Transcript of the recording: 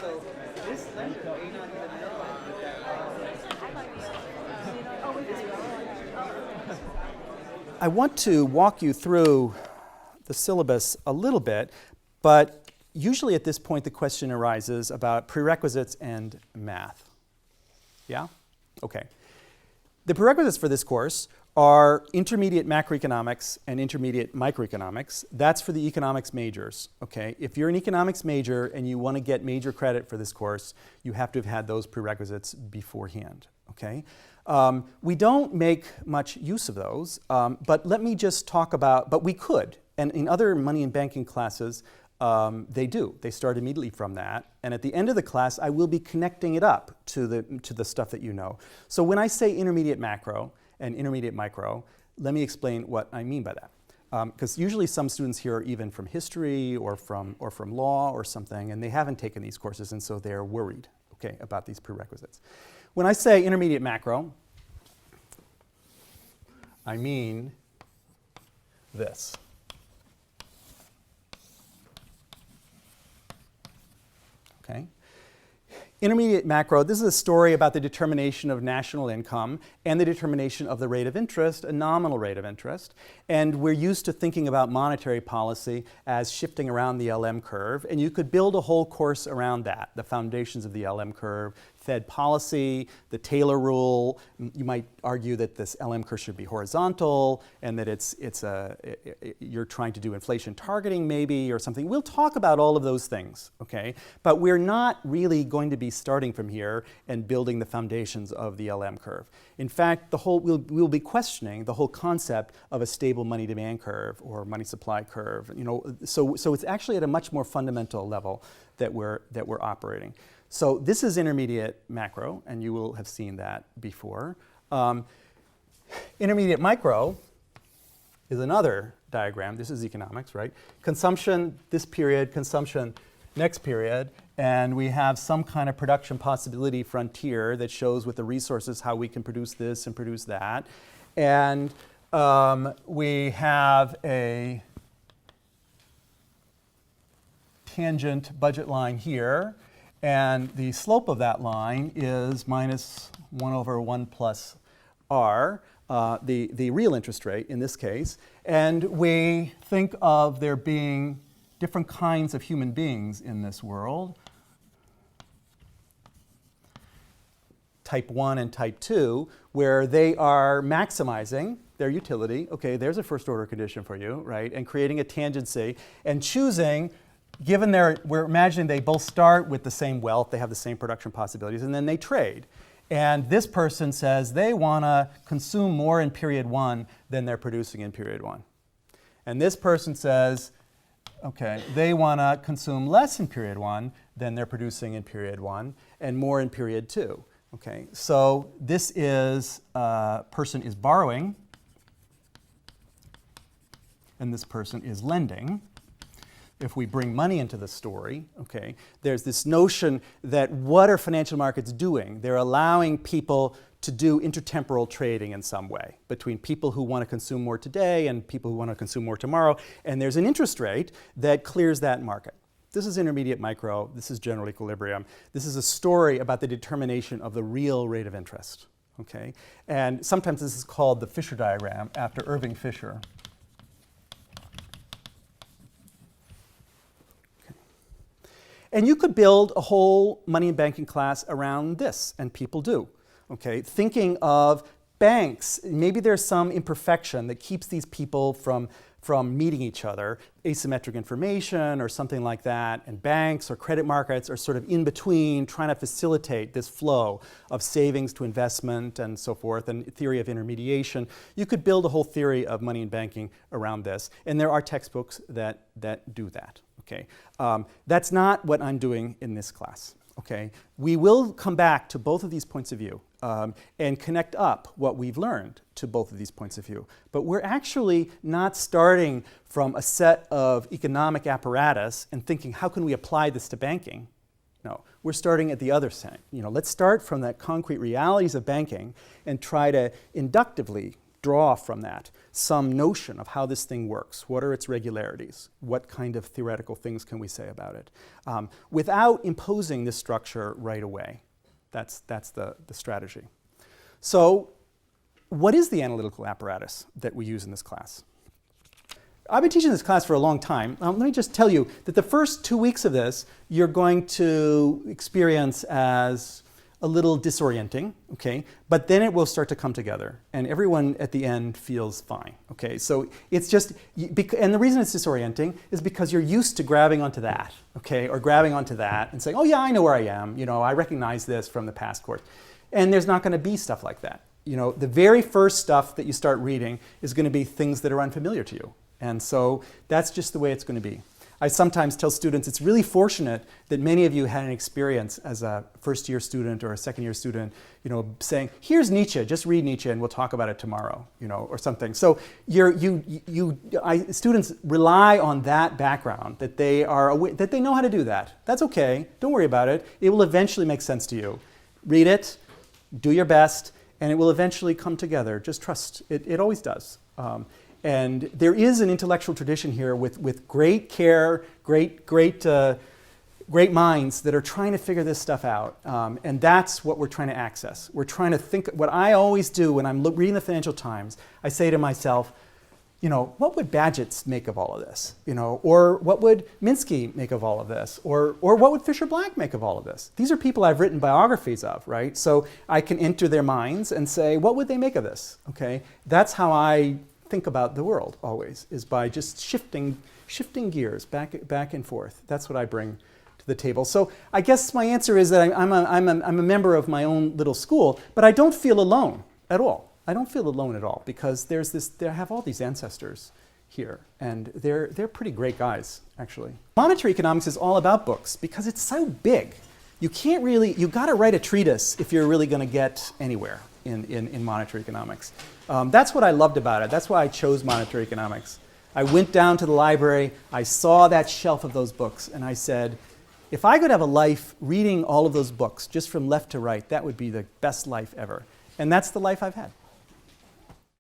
So this lecture may not even know that. I want to walk you through the syllabus a little bit, but usually at this point the question arises about prerequisites and math. Yeah? Okay. The prerequisites for this course are intermediate macroeconomics and intermediate microeconomics. That's for the economics majors, okay? If you're an economics major and you want to get major credit for this course, you have to have had those prerequisites beforehand, okay? We don't make much use of those, but let me just talk about, but we could, and in other money and banking classes, they do. They start immediately from that. And at the end of the class, I will be connecting it up to the stuff that you know. So when I say intermediate macro and intermediate micro, let me explain what I mean by that. Because usually some students here are even from history or from law or something, and they haven't taken these courses, and so they're worried, okay, about these prerequisites. When I say intermediate macro, I mean this. Okay. Intermediate macro, this is a story about the determination of national income and the determination of the rate of interest, a nominal rate of interest. And we're used to thinking about monetary policy as shifting around the LM curve. And you could build a whole course around that, the foundations of the LM curve, Fed policy, the Taylor rule. You might argue that this LM curve should be horizontal and that you're trying to do inflation targeting maybe or something. We'll talk about all of those things, okay? But we're not really going to be starting from here and building the foundations of the LM curve. In fact, we'll be questioning the whole concept of a stable money demand curve or money supply curve. You know, so it's actually at a much more fundamental level that we're operating. So this is intermediate macro, and you will have seen that before. Intermediate micro is another diagram. This is economics, right? Consumption this period, consumption next period, and we have some kind of production possibility frontier that shows with the resources how we can produce this and produce that. And we have a tangent budget line here. And the slope of that line is minus 1 over 1 plus r, the real interest rate in this case. And we think of there being different kinds of human beings in this world. Type 1 and type 2, where they are maximizing their utility. Okay, there's a first order condition for you, right? And creating a tangency and choosing, given we're imagining they both start with the same wealth, they have the same production possibilities, and then they trade. And this person says they want to consume more in period 1 than they're producing in period 1. And this person says, okay, they want to consume less in period 1 than they're producing in period 1 and more in period 2. Okay, so this is, person is borrowing, and this person is lending. If we bring money into the story, okay, there's this notion that what are financial markets doing? They're allowing people to do intertemporal trading in some way between people who want to consume more today and people who want to consume more tomorrow. And there's an interest rate that clears that market. This is intermediate micro. This is general equilibrium. This is a story about the determination of the real rate of interest, okay? And sometimes this is called the Fisher diagram after Irving Fisher. And you could build a whole money and banking class around this, and people do, okay? Thinking of banks, maybe there's some imperfection that keeps these people from meeting each other, asymmetric information or something like that, and banks or credit markets are sort of in between trying to facilitate this flow of savings to investment and so forth, and theory of intermediation. You could build a whole theory of money and banking around this, and there are textbooks that do that. Okay, that's not what I'm doing in this class. Okay, we will come back to both of these points of view and connect up what we've learned to both of these points of view. But we're actually not starting from a set of economic apparatus and thinking, how can we apply this to banking? No, we're starting at the other side. You know, let's start from the concrete realities of banking and try to inductively draw from that some notion of how this thing works. What are its regularities? What kind of theoretical things can we say about it? Without imposing this structure right away. That's the strategy. So what is the analytical apparatus that we use in this class? I've been teaching this class for a long time. Let me just tell you that the first 2 weeks of this you're going to experience as a little disorienting, okay? But then it will start to come together, and everyone at the end feels fine, okay? So it's just, and the reason it's disorienting is because you're used to grabbing onto that, okay? Or grabbing onto that and saying, oh yeah, I know where I am. You know, I recognize this from the past course. And there's not going to be stuff like that. You know, the very first stuff that you start reading is going to be things that are unfamiliar to you. And so that's just the way it's going to be. I sometimes tell students it's really fortunate that many of you had an experience as a first-year student or a second-year student, you know, saying, here's Nietzsche, just read Nietzsche and we'll talk about it tomorrow, you know, or something. So students rely on that background, that they know how to do that. That's okay, don't worry about it. It will eventually make sense to you. Read it, do your best, and it will eventually come together. Just trust, it always does. And there is an intellectual tradition here with great care, great minds that are trying to figure this stuff out. And that's what we're trying to access. We're trying to think, what I always do when I'm reading the Financial Times, I say to myself, you know, what would Bagehot make of all of this? You know, or what would Minsky make of all of this? Or what would Fisher Black make of all of this? These are people I've written biographies of, right? So I can enter their minds and say, what would they make of this? Okay, that's how I think about the world always, is by just shifting gears back and forth. That's what I bring to the table. So I guess my answer is that I'm a member of my own little school, but I don't feel alone at all. I don't feel alone at all because I have all these ancestors here, and they're pretty great guys, actually. Monetary economics is all about books because it's so big. You got to write a treatise if you're really going to get anywhere in monetary economics. That's what I loved about it. That's why I chose monetary economics. I went down to the library, I saw that shelf of those books, and I said, if I could have a life reading all of those books just from left to right, that would be the best life ever. And that's the life I've had.